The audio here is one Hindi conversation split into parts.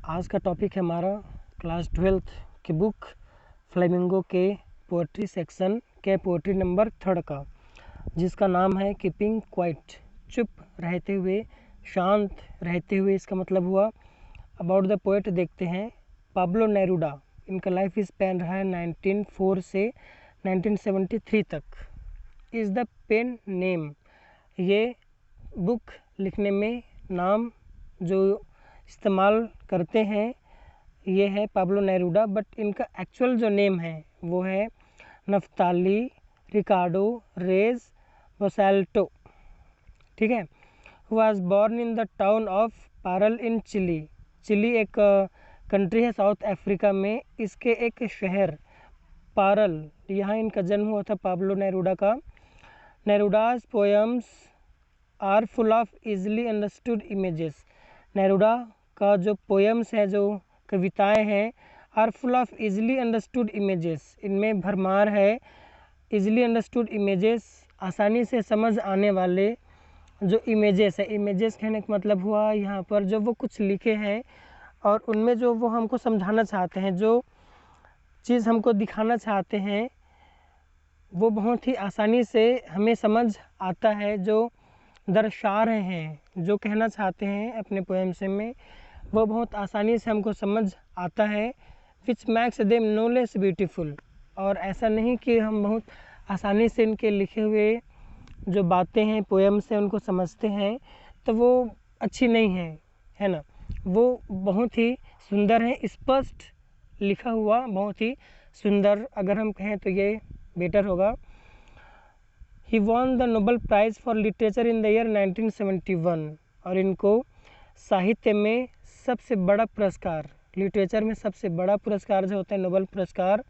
आज का टॉपिक है हमारा क्लास 12th की बुक फ्लेमिंगो के पोएट्री सेक्शन के पोएट्री नंबर 3 का, जिसका नाम है कीपिंग क्वाइट, चुप रहते हुए, शांत रहते हुए। इसका मतलब हुआ अबाउट द पोएट देखते हैं पाब्लो नेरूडा। इनका लाइफ स्पैन रहा है 1904 से 1973 तक। इज़ द पेन नेम, ये बुक लिखने में नाम जो इस्तेमाल करते हैं ये है पाब्लो नेरूडा, बट इनका एक्चुअल जो नेम है वो है नफ्ताली रिकार्डो रेज वोसाल्टो। ठीक है। Was born in the town of पारल इन चिली। चिली एक कंट्री है साउथ अफ्रीका में। इसके एक शहर पारल, यहाँ इनका जन्म हुआ था पाब्लो नेरूडा का। Neruda's poems are full of easily understood images. Neruda का जो पोएम्स है, जो कविताएं हैं, are full of easily understood images, इनमें भरमार है इजली अंडरस्टूड इमेजेस, आसानी से समझ आने वाले जो इमेजेस है। इमेजेस कहने का मतलब हुआ यहाँ पर जो वो कुछ लिखे हैं और उनमें जो वो हमको समझाना चाहते हैं, जो चीज़ हमको दिखाना चाहते हैं, वो बहुत ही आसानी से हमें समझ आता है। जो दर्शा रहे हैं, जो कहना चाहते हैं अपने पोएम्स में, वो बहुत आसानी से हमको समझ आता है। Which makes them no less beautiful. और ऐसा नहीं कि हम बहुत आसानी से इनके लिखे हुए जो बातें हैं पोएम्स हैं उनको समझते हैं तो वो अच्छी नहीं है, है ना। वो बहुत ही सुंदर है, स्पष्ट लिखा हुआ, बहुत ही सुंदर, अगर हम कहें तो ये बेटर होगा। He won the Nobel prize for literature in the year 1971। और इनको साहित्य में सबसे बड़ा पुरस्कार, लिटरेचर में सबसे बड़ा पुरस्कार जो होता है नोबेल पुरस्कार,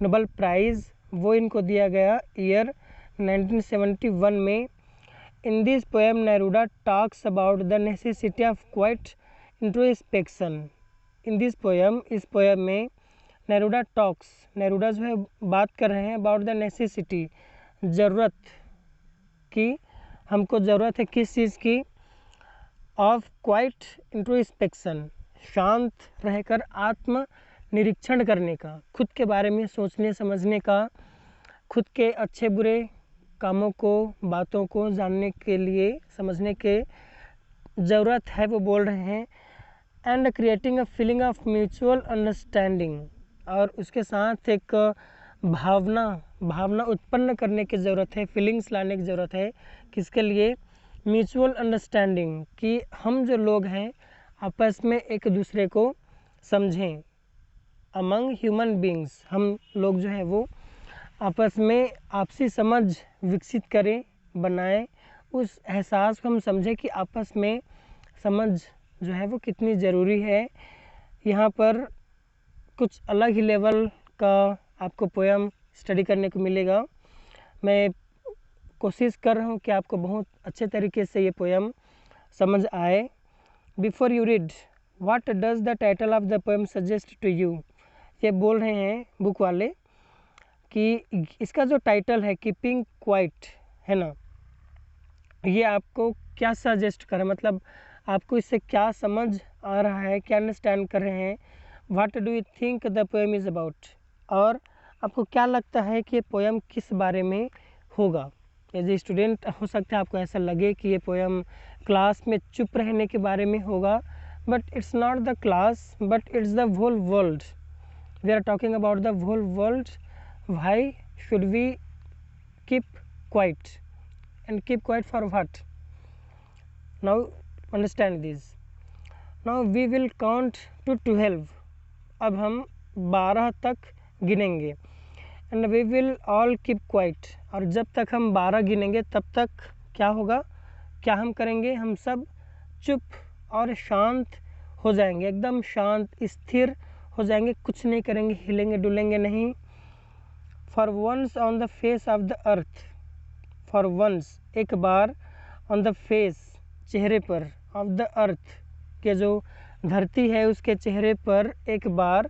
नोबेल प्राइज़, वो इनको दिया गया ईयर 1971 में। In this poem Neruda talks about the necessity of quiet introspection. In this poem, इस पोएम में नेरूडा टॉक्स, नेरूडा जो है बात कर रहे हैं अबाउट द नेसेसिटी, ज़रूरत की, हमको ज़रूरत है किस चीज़ की, ऑफ क्वाइट इंट्रोस्पेक्शन, शांत रहकर आत्म निरीक्षण करने का, खुद के बारे में सोचने समझने का, खुद के अच्छे बुरे कामों को, बातों को जानने के लिए, समझने के ज़रूरत है, वो बोल रहे हैं। And creating a feeling of mutual understanding, और उसके साथ एक भावना उत्पन्न करने की ज़रूरत है, फीलिंग्स लाने की ज़रूरत है। किसके लिए? म्यूचुअल अंडरस्टैंडिंग, कि हम जो लोग हैं आपस में एक दूसरे को समझें। अमंग ह्यूमन बींग्स, हम लोग जो है वो आपस में आपसी समझ विकसित करें, बनाएं। उस एहसास को हम समझें कि आपस में समझ जो है वो कितनी ज़रूरी है। यहाँ पर कुछ अलग ही लेवल का आपको पोएम स्टडी करने को मिलेगा। मैं कोशिश कर रहा हूँ कि आपको बहुत अच्छे तरीके से ये पोएम समझ आए। Before you read, what does the title of the poem suggest to you. ये बोल रहे हैं बुक वाले कि इसका जो टाइटल है कीपिंग क्वाइट, है ना, ये आपको क्या सजेस्ट करे, मतलब आपको इससे क्या समझ आ रहा है, क्या अंडरस्टैंड कर रहे हैं। What do you think the poem is about, और आपको क्या लगता है कि ये पोएम किस बारे में होगा। एज ए स्टूडेंट हो सकता है आपको ऐसा लगे कि ये पोएम क्लास में चुप रहने के बारे में होगा, but it's not the class, but it's the whole world. We are talking about the whole world. Why should we keep quiet, and keep quiet for what? Now understand this. Now we will count to 12. अब हम 12 तक गिनेंगे। and we will all keep quiet, और जब तक हम 12 गिनेंगे तब तक क्या होगा, क्या हम करेंगे, हम सब चुप और शांत हो जाएंगे, एकदम शांत स्थिर हो जाएंगे, कुछ नहीं करेंगे, हिलेंगे डुलेंगे नहीं। For once on the face of the earth, for once, एक बार, ऑन द फेस, चेहरे पर, ऑफ द अर्थ, के जो धरती है उसके चेहरे पर एक बार।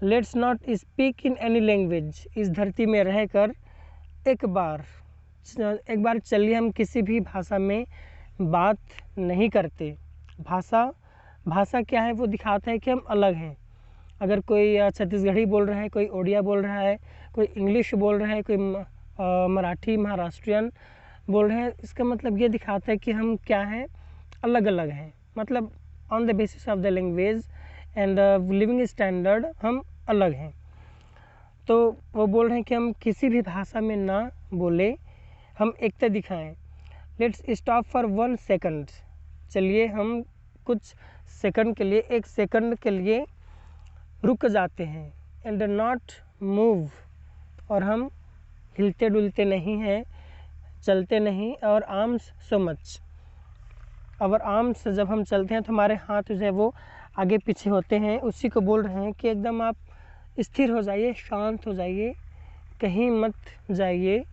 Let's not speak in any language, इस धरती में रहकर एक बार चलिए हम किसी भी भाषा में बात नहीं करते। भाषा भाषा क्या है, वो दिखाता है कि हम अलग हैं। अगर कोई छत्तीसगढ़ी बोल रहा है, कोई ओडिया बोल रहा है, कोई इंग्लिश बोल रहा है, कोई मराठी महाराष्ट्रियन बोल रहे हैं, इसका मतलब ये दिखाता है कि हम क्या हैं, अलग अलग हैं। मतलब on the basis of the language and living standard हम अलग हैं। तो वो बोल रहे हैं कि हम किसी भी भाषा में ना बोले, हम एकता दिखाएं। Let's stop for 1 second. चलिए हम कुछ सेकंड के लिए, 1 सेकंड के लिए रुक जाते हैं। एंड नॉट मूव, और हम हिलते डुलते नहीं हैं, चलते नहीं। और आर्म्स सो मच, और आर्म्स जब हम चलते हैं तो हमारे हाथ जो है वो आगे पीछे होते हैं। उसी को बोल रहे हैं कि एकदम आप स्थिर हो जाइए, शांत हो जाइए, कहीं मत जाइए,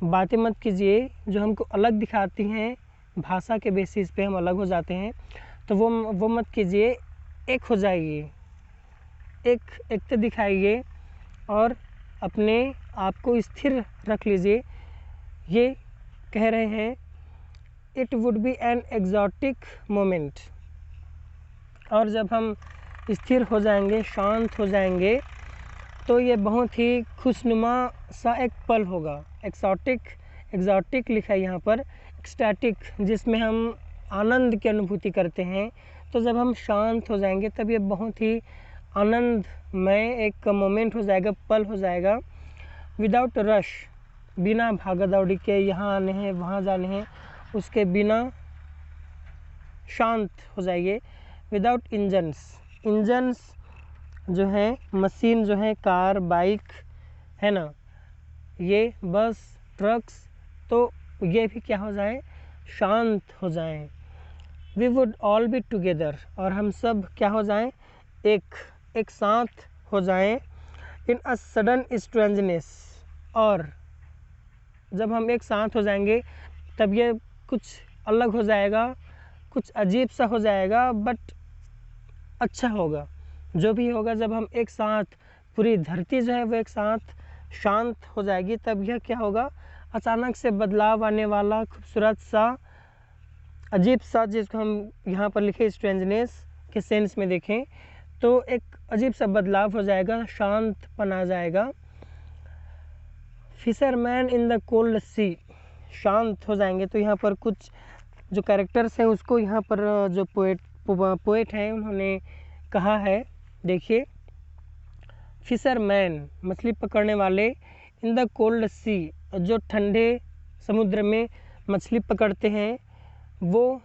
बातें मत कीजिए जो हमको अलग दिखाती हैं। भाषा के बेसिस पे हम अलग हो जाते हैं, तो वो मत कीजिए। एक हो जाइए, एकता दिखाइए और अपने आप को स्थिर रख लीजिए। ये कह रहे हैं it would be an exotic moment. और जब हम स्थिर हो जाएंगे, शांत हो जाएंगे, तो ये बहुत ही खुशनुमा सा एक पल होगा। एग्जॉटिक लिखा है यहाँ पर, एक्सटैटिक जिसमें हम आनंद की अनुभूति करते हैं। तो जब हम शांत हो जाएंगे तब ये बहुत ही आनंदमय एक मोमेंट हो जाएगा, पल हो जाएगा। विदाउट रश, बिना भागा दौड़ी के यहाँ आने हैं वहाँ जाने हैं, उसके बिना शांत हो जाइए। विदाउट इंजन्स जो है, मशीन जो है, कार, बाइक है ना, ये बस, ट्रक्स, तो ये भी क्या हो जाए, शांत हो जाएं। We would all be together, और हम सब क्या हो जाएं, एक साथ हो जाएं। इन अ सडन स्ट्रेंजनेस, और जब हम एक साथ हो जाएंगे तब ये कुछ अलग हो जाएगा, कुछ अजीब सा हो जाएगा, बट अच्छा होगा। जो भी होगा, जब हम एक साथ, पूरी धरती जो है वो एक साथ शांत हो जाएगी, तब यह क्या होगा, अचानक से बदलाव आने वाला, खूबसूरत सा, अजीब सा, जिसको हम यहाँ पर लिखे स्ट्रेंजनेस के सेंस में देखें तो एक अजीब सा बदलाव हो जाएगा, शांतपन आ जाएगा। फिशरमैन इन द कोल्ड सी, शांत हो जाएंगे। तो यहाँ पर कुछ जो कैरेक्टर्स हैं उसको यहाँ पर जो पोएट हैं उन्होंने कहा है, देखिए। फिशरमैन मछली पकड़ने वाले, इन द कोल्ड सी जो ठंडे समुद्र में मछली पकड़ते हैं, वो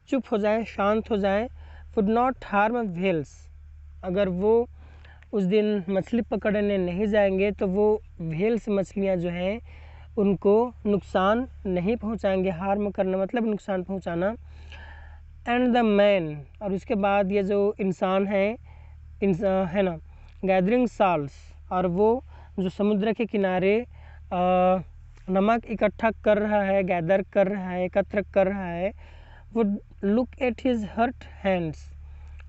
चुप हो जाएं, शांत हो जाएं। वुड नॉट हार्म व्हेल्स, अगर वो उस दिन मछली पकड़ने नहीं जाएंगे तो वो व्हेल्स मछलियाँ जो हैं उनको नुकसान नहीं पहुंचाएंगे। हार्म करना मतलब नुकसान पहुंचाना। एंड द मैन, और उसके बाद ये जो इंसान है ना, गैदरिंग साल्स, और वो जो समुद्र के किनारे नमक इकट्ठा कर रहा है, गैदर कर रहा है, एकत्र कर रहा है। वो look at his hurt hands,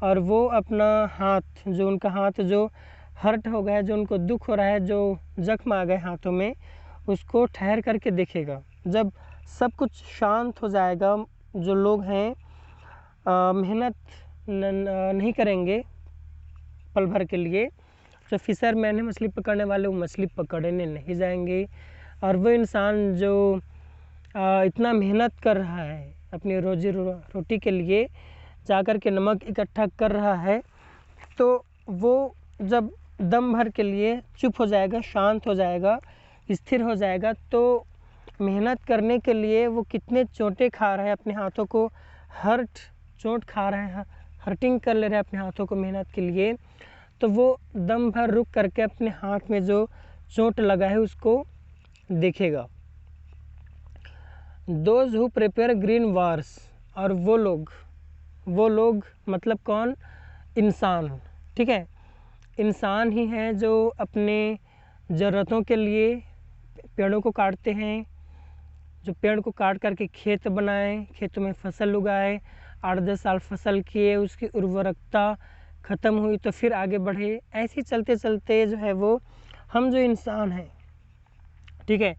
और वो अपना हाथ, जो उनका हाथ जो हर्ट हो गया है, जो उनको दुख हो रहा है, जो जख्म आ गए हाथों में, उसको ठहर करके देखेगा। जब सब कुछ शांत हो जाएगा, जो लोग हैं मेहनत नहीं करेंगे पल भर के लिए, जो फिशरमैन है, मछली पकड़ने वाले, वो मछली पकड़ने नहीं जाएंगे। और वो इंसान जो इतना मेहनत कर रहा है अपनी रोजी रोटी के लिए, जाकर के नमक इकट्ठा कर रहा है, तो वो जब दम भर के लिए चुप हो जाएगा, शांत हो जाएगा, स्थिर हो जाएगा, तो मेहनत करने के लिए वो कितने चोटें खा रहा है, अपने हाथों को चोट खा रहा है, हर्टिंग कर ले रहा है अपने हाथों को मेहनत के लिए, तो वो दम भर रुक करके अपने हाथ में जो चोट लगा है उसको देखेगा। Those who prepare green wars, और वो लोग मतलब कौन, इंसान, ठीक है, इंसान ही हैं जो अपने ज़रूरतों के लिए पेड़ों को काटते हैं, जो पेड़ को काट करके खेत बनाएं, खेतों में फसल उगाए, 8-10 साल फसल किए, उसकी उर्वरकता ख़त्म हुई तो फिर आगे बढ़े। ऐसे चलते चलते जो है वो हम जो इंसान हैं, ठीक है,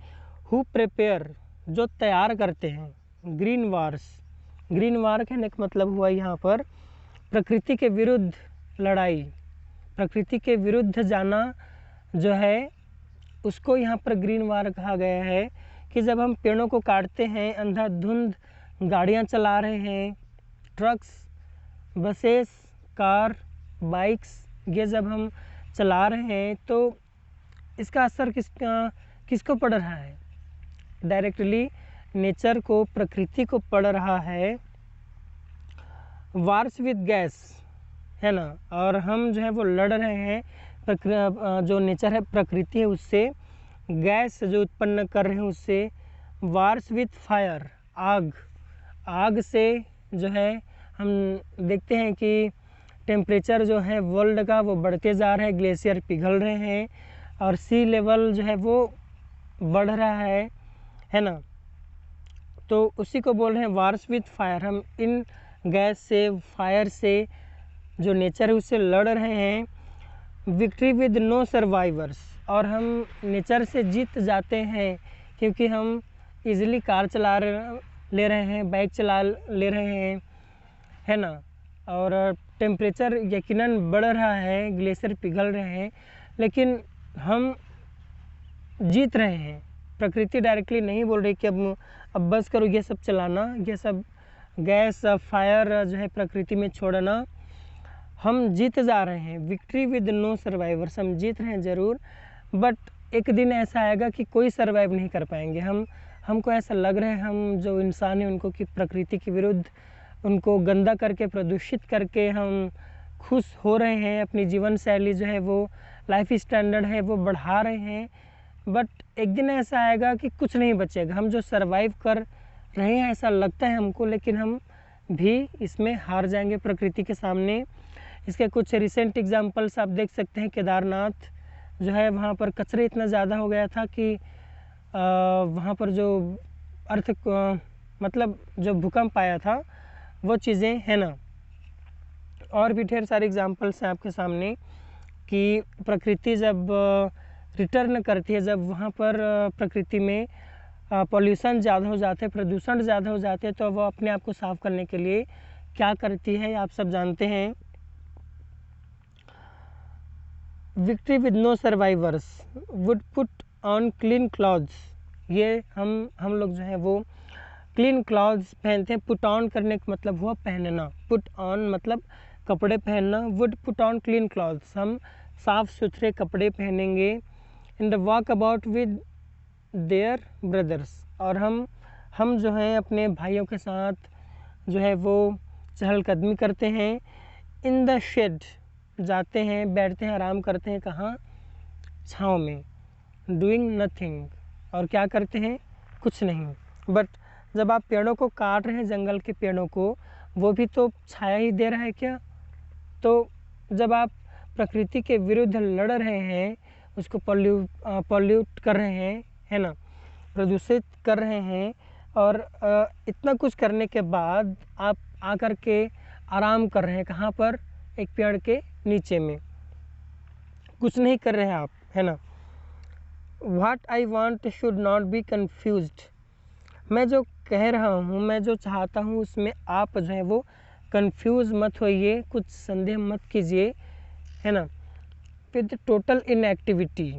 हु प्रिपेयर जो तैयार करते हैं, ग्रीन वार कहने का मतलब हुआ यहाँ पर प्रकृति के विरुद्ध लड़ाई, प्रकृति के विरुद्ध जाना जो है उसको यहाँ पर ग्रीन वार कहा गया है। कि जब हम पेड़ों को काटते हैं, अंधाधुंध गाड़ियाँ चला रहे हैं, ट्रक्स, बसेस, कार, बाइक्स, ये जब हम चला रहे हैं तो इसका असर किसको पड़ रहा है? डायरेक्टली नेचर को, प्रकृति को पड़ रहा है। वार्स विद गैस, है ना। और हम जो है वो लड़ रहे हैं जो नेचर है, प्रकृति है, उससे गैस जो उत्पन्न कर रहे हैं उससे। वार्स विद फायर, आग से जो है हम देखते हैं कि टेम्परेचर जो है वर्ल्ड का वो बढ़ते जा रहा है, ग्लेशियर पिघल रहे हैं और सी लेवल जो है वो बढ़ रहा है ना। तो उसी को बोल रहे हैं वार्स विद फायर। हम इन गैस से, फायर से जो नेचर है उससे लड़ रहे हैं। विक्ट्री विद नो सर्वाइवर्स, और हम नेचर से जीत जाते हैं क्योंकि हम इजीली कार ले रहे हैं, बाइक चला ले रहे हैं, है ना। और टेम्परेचर यकीनन बढ़ रहा है, ग्लेशियर पिघल रहे हैं, लेकिन हम जीत रहे हैं। प्रकृति डायरेक्टली नहीं बोल रही कि अब बस करो ये सब चलाना, ये सब गैस, फायर जो है प्रकृति में छोड़ना। हम जीत जा रहे हैं। विक्ट्री विद नो सर्वाइवर्स, हम जीत रहे हैं ज़रूर, बट एक दिन ऐसा आएगा कि कोई सर्वाइव नहीं कर पाएंगे। हमको ऐसा लग रहा है हम जो इंसान हैं उनको, कि प्रकृति के विरुद्ध उनको गंदा करके, प्रदूषित करके हम खुश हो रहे हैं। अपनी जीवन शैली जो है वो, लाइफ स्टैंडर्ड है वो बढ़ा रहे हैं, बट एक दिन ऐसा आएगा कि कुछ नहीं बचेगा। हम जो सर्वाइव कर रहे हैं ऐसा लगता है हमको, लेकिन हम भी इसमें हार जाएंगे प्रकृति के सामने। इसके कुछ रिसेंट एग्जांपल्स आप देख सकते हैं। केदारनाथ जो है वहाँ पर कचरे इतना ज़्यादा हो गया था कि वहाँ पर जो मतलब जो भूकंप आया था वो चीज़ें, है ना। और भी ढेर सारे एग्जांपल्स हैं आपके सामने कि प्रकृति जब रिटर्न करती है, जब वहाँ पर प्रकृति में पॉल्यूशन ज़्यादा हो जाते हैं, प्रदूषण ज़्यादा हो जाते हैं, तो वो अपने आप को साफ करने के लिए क्या करती है आप सब जानते हैं। Victory with no survivors, would put on clean clothes, ये हम लोग जो है वो क्लीन क्लॉथ्स पहनते हैं। पुट ऑन करने का मतलब हुआ पहनना, पुट ऑन मतलब कपड़े पहनना। Would put on clean clothes, हम साफ़ सुथरे कपड़े पहनेंगे। In the walk about with their brothers, और हम जो हैं अपने भाइयों के साथ जो है वो चहलकदमी करते हैं। इन द शेड, जाते हैं, बैठते हैं, आराम करते हैं, कहाँ? छाँव में। डूइंग नथिंग, और क्या करते हैं? कुछ नहीं। बट जब आप पेड़ों को काट रहे हैं, जंगल के पेड़ों को, वो भी तो छाया ही दे रहा है क्या? तो जब आप प्रकृति के विरुद्ध लड़ रहे हैं, उसको पॉल्यूट कर रहे हैं, है ना, प्रदूषित कर रहे हैं, और इतना कुछ करने के बाद आप आकर के आराम कर रहे हैं, कहाँ पर? एक पेड़ के नीचे में, कुछ नहीं कर रहे हैं आप, है ना। What I want should not be confused, मैं जो कह रहा हूँ, मैं जो चाहता हूँ उसमें आप जो है वो कंफ्यूज मत होइए, कुछ संदेह मत कीजिए, है ना। विद टोटल इनएक्टिविटी,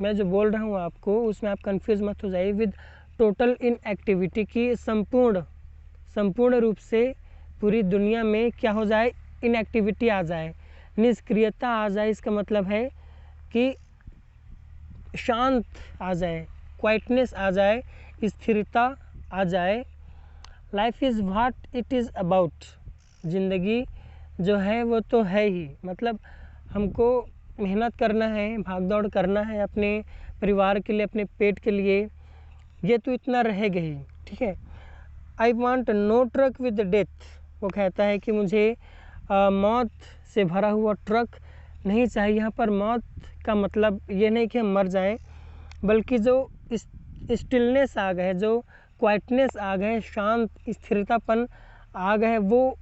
मैं जो बोल रहा हूँ आपको उसमें आप कंफ्यूज मत हो जाइए। विद टोटल इनएक्टिविटी की संपूर्ण रूप से पूरी दुनिया में क्या हो जाए? इनएक्टिविटी आ जाए, निष्क्रियता आ जाए। इसका मतलब है कि शांत आ जाए, क्वाइटनेस आ जाए, स्थिरता आ जाए। Life is what it is about, ज़िंदगी जो है वो तो है ही, मतलब हमको मेहनत करना है, भाग दौड़ करना है अपने परिवार के लिए, अपने पेट के लिए, ये तो इतना रहेगा ही, ठीक है। I want no truck with death, वो कहता है कि मुझे मौत से भरा हुआ ट्रक नहीं चाहिए। यहाँ पर मौत का मतलब ये नहीं कि हम मर जाएं, बल्कि जो स्टिलनेस आ गए, जो क्वाइटनेस आ गए, शांत स्थिरतापन आ गए, वो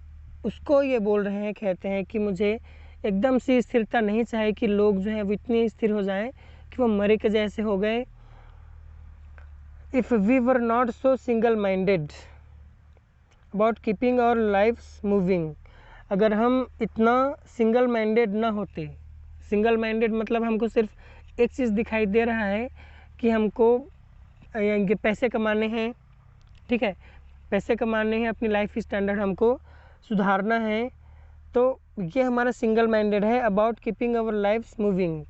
उसको ये बोल रहे हैं, कहते हैं कि मुझे एकदम सी स्थिरता नहीं चाहिए कि लोग जो है वो इतने स्थिर हो जाएं कि वो मरे के जैसे हो गए। If we were not so single minded about keeping our lives moving, अगर हम इतना सिंगल माइंडेड ना होते, सिंगल माइंडेड मतलब हमको सिर्फ एक चीज़ दिखाई दे रहा है कि हमको ये पैसे कमाने हैं, ठीक है, पैसे कमाने हैं, अपनी लाइफ स्टैंडर्ड हमको सुधारना है, तो ये हमारा सिंगल माइंडेड है about keeping our lives moving,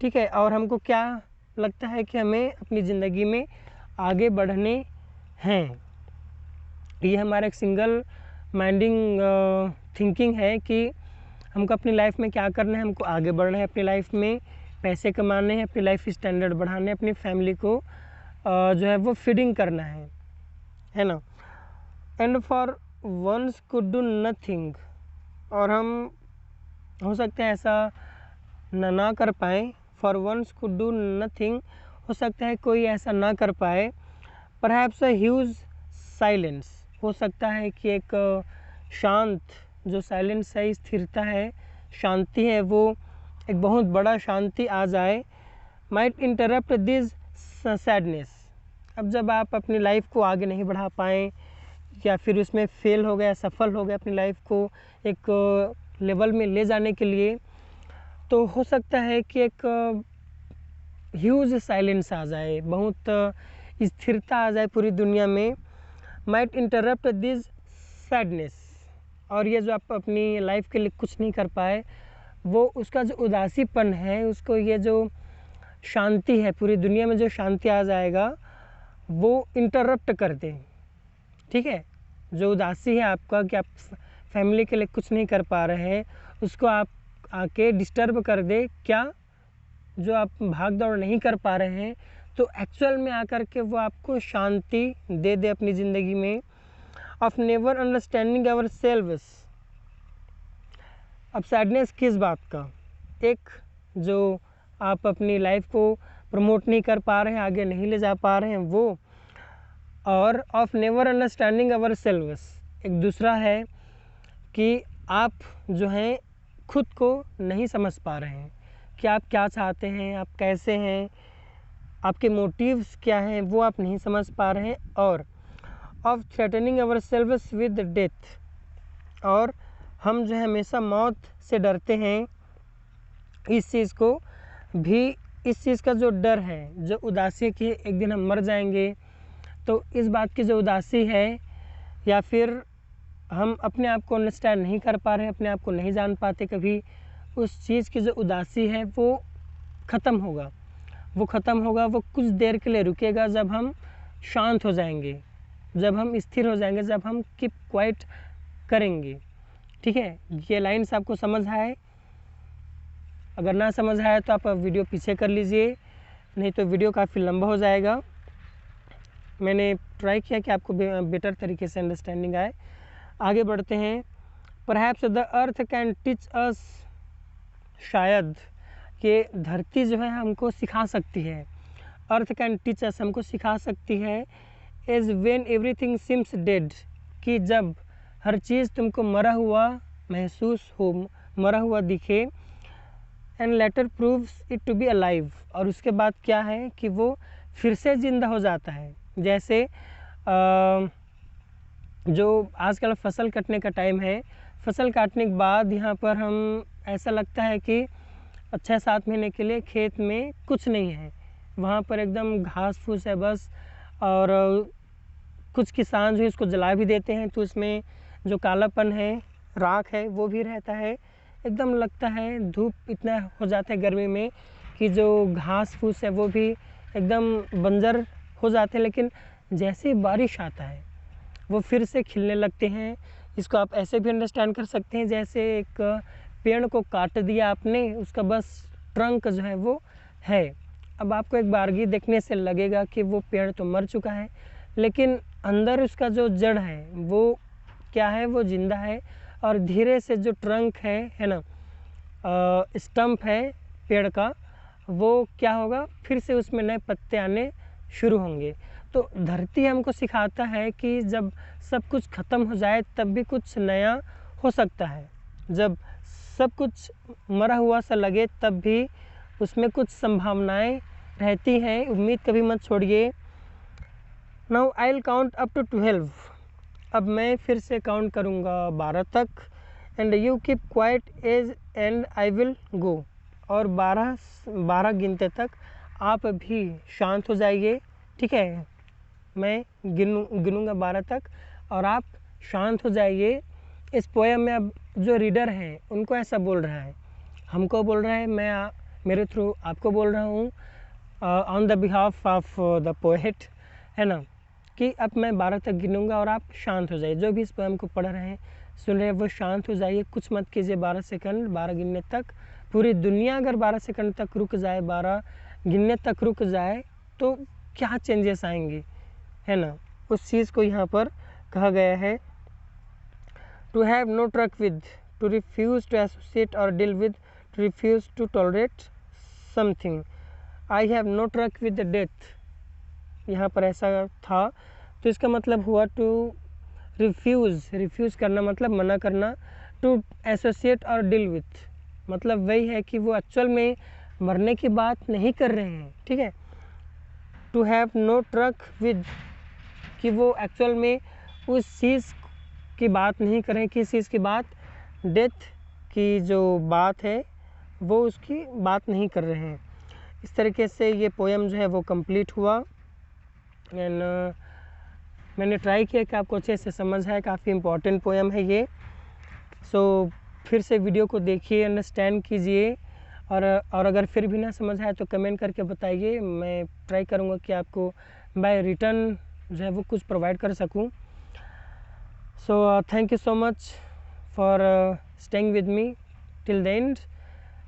ठीक है। और हमको क्या लगता है कि हमें अपनी ज़िंदगी में आगे बढ़ने हैं, ये हमारा एक सिंगल माइंडिंग थिंकिंग है कि हमको अपनी लाइफ में क्या करना है, हमको आगे बढ़ना है, अपनी लाइफ में पैसे कमाने हैं, अपनी लाइफ स्टैंडर्ड बढ़ाने, अपनी फैमिली को जो है वो फीडिंग करना है ना। And for once could do nothing, और हम हो सकता है ऐसा ना कर पाए, for once could do nothing, हो सकता है कोई ऐसा ना कर पाए, परहैप्स अ ह्यूज साइलेंस, हो सकता है कि एक शांत जो साइलेंस है, स्थिरता है, शांति है, वो एक बहुत बड़ा शांति आ जाए, माइट इंटरप्ट दिस सैडनेस। अब जब आप अपनी लाइफ को आगे नहीं बढ़ा पाएँ या फिर उसमें फेल हो गए, सफल हो गए अपनी लाइफ को एक लेवल में ले जाने के लिए, तो हो सकता है कि एक ह्यूज साइलेंस आ जाए, बहुत स्थिरता आ जाए पूरी दुनिया में, माइट इंटरप्ट दिस सैडनेस। और ये जो आप अपनी लाइफ के लिए कुछ नहीं कर पाए, वो उसका जो उदासीपन है, उसको ये जो शांति है, पूरी दुनिया में जो शांति आ जाएगा, वो इंटरप्ट कर दे, ठीक है। जो उदासी है आपका कि आप फैमिली के लिए कुछ नहीं कर पा रहे हैं, उसको आप आके डिस्टर्ब कर दे, क्या जो आप भाग दौड़ नहीं कर पा रहे हैं, तो एक्चुअल में आकर के वो आपको शांति दे दे अपनी ज़िंदगी में। Of never understanding ourselves. अब सैडनेस किस बात का, एक जो आप अपनी लाइफ को प्रमोट नहीं कर पा रहे हैं, आगे नहीं ले जा पा रहे हैं वो, और of never understanding ourselves एक दूसरा है कि आप जो हैं खुद को नहीं समझ पा रहे हैं कि आप क्या चाहते हैं, आप कैसे हैं, आपके मोटिव्स क्या हैं, वो आप नहीं समझ पा रहे हैं। और of threatening ourselves with death, और हम जो है हमेशा मौत से डरते हैं, इस चीज़ को भी, इस चीज़ का जो डर है, जो उदासी की एक दिन हम मर जाएंगे, तो इस बात की जो उदासी है, या फिर हम अपने आप को अंडरस्टैंड नहीं कर पा रहे हैं, अपने आप को नहीं जान पाते कभी, उस चीज़ की जो उदासी है वो ख़त्म होगा, वो ख़त्म होगा, वो कुछ देर के लिए रुकेगा जब हम शांत हो जाएंगे, जब हम स्थिर हो जाएंगे, जब हम कीप क्वाइट करेंगे, ठीक है। ये लाइन्स आपको समझ आए? अगर ना समझ आए तो आप वीडियो पीछे कर लीजिए, नहीं तो वीडियो काफ़ी लंबा हो जाएगा। मैंने ट्राई किया कि आपको बेटर तरीके से अंडरस्टैंडिंग आए। आगे बढ़ते हैं। Perhaps the earth can teach us, शायद ये धरती जो है हमको सिखा सकती है, अर्थ कैन टीच अस हमको सिखा सकती है, as when everything seems dead, कि जब हर चीज़ तुमको मरा हुआ महसूस हो, मरा हुआ दिखे, and later proves it to be alive, और उसके बाद क्या है कि वो फिर से ज़िंदा हो जाता है। जैसे जो आजकल फसल कटने का टाइम है, फसल काटने के बाद यहाँ पर हम ऐसा लगता है कि 6-7 महीने के लिए खेत में कुछ नहीं है, वहाँ पर एकदम घास फूस है बस, और कुछ किसान जो है इसको जला भी देते हैं, तो उसमें जो कालापन है, राख है, वो भी रहता है, एकदम लगता है धूप इतना हो जाता है गर्मी में कि जो घास फूस है वो भी एकदम बंजर हो जाते हैं। लेकिन जैसे बारिश आता है वो फिर से खिलने लगते हैं। इसको आप ऐसे भी अंडरस्टैंड कर सकते हैं, जैसे एक पेड़ को काट दिया आपने, उसका बस ट्रंक जो है वो है, अब आपको एक बारगी देखने से लगेगा कि वो पेड़ तो मर चुका है, लेकिन अंदर उसका जो जड़ है वो क्या है, वो जिंदा है, और धीरे से जो ट्रंक है ना, स्टम्प है पेड़ का, वो क्या होगा, फिर से उसमें नए पत्ते आने शुरू होंगे। तो धरती हमको सिखाता है कि जब सब कुछ ख़त्म हो जाए तब भी कुछ नया हो सकता है, जब सब कुछ मरा हुआ सा लगे तब भी उसमें कुछ संभावनाएं रहती हैं, उम्मीद कभी मत छोड़िए। Now I will count up to 12, अब मैं फिर से काउंट करूँगा 12 तक, and you keep quiet as and I will go, और 12 गिनते तक आप भी शांत हो जाइए, ठीक है। मैं गिनूंगा 12 तक और आप शांत हो जाइए। इस पोएम में अब जो रीडर है उनको ऐसा बोल रहा है, हमको बोल रहा है, मैं मेरे थ्रू आपको बोल रहा हूँ on the behalf of the poet, है ना, कि अब मैं 12 तक गिनूंगा और आप शांत हो जाइए। जो भी इस पोएम को पढ़ रहे हैं, सुन रहे हैं, वो शांत हो जाइए, कुछ मत कीजिए। 12 सेकंड, 12 गिनने तक। पूरी दुनिया अगर 12 सेकंड तक रुक जाए, 12 गिनने तक रुक जाए, तो क्या चेंजेस आएंगे, है ना। उस चीज़ को यहाँ पर कहा गया है। To have no truck with, to refuse to associate और deal with, to refuse to tolerate something. I have no truck with the death, यहाँ पर ऐसा था, तो इसका मतलब हुआ टू रिफ्यूज़ करना मतलब मना करना, टू एसोसिएट और डील विथ मतलब वही है कि वो एक्चुअल में मरने की बात नहीं कर रहे हैं, ठीक है। To have no truck with, कि वो एक्चुअल में उस चीज़ की बात नहीं कर रहे हैं। किस चीज़ की बात? डेथ की जो बात है वो उसकी बात नहीं कर रहे हैं। इस तरीके से ये पोएम जो है वो कंप्लीट हुआ। एंड मैंने ट्राई किया कि आपको अच्छे से समझ आए, काफ़ी इम्पोर्टेंट पोएम है ये। सो फिर से वीडियो को देखिए, अंडरस्टैंड कीजिए, और अगर फिर भी ना समझ आए तो कमेंट करके बताइए। मैं ट्राई करूँगा कि आपको बाय रिटर्न जो है वो कुछ प्रोवाइड कर सकूँ। So thank you so much for staying with me till the end,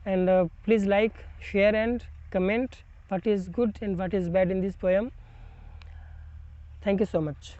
and please like, share and comment what is good and what is bad in this poem. Thank you so much.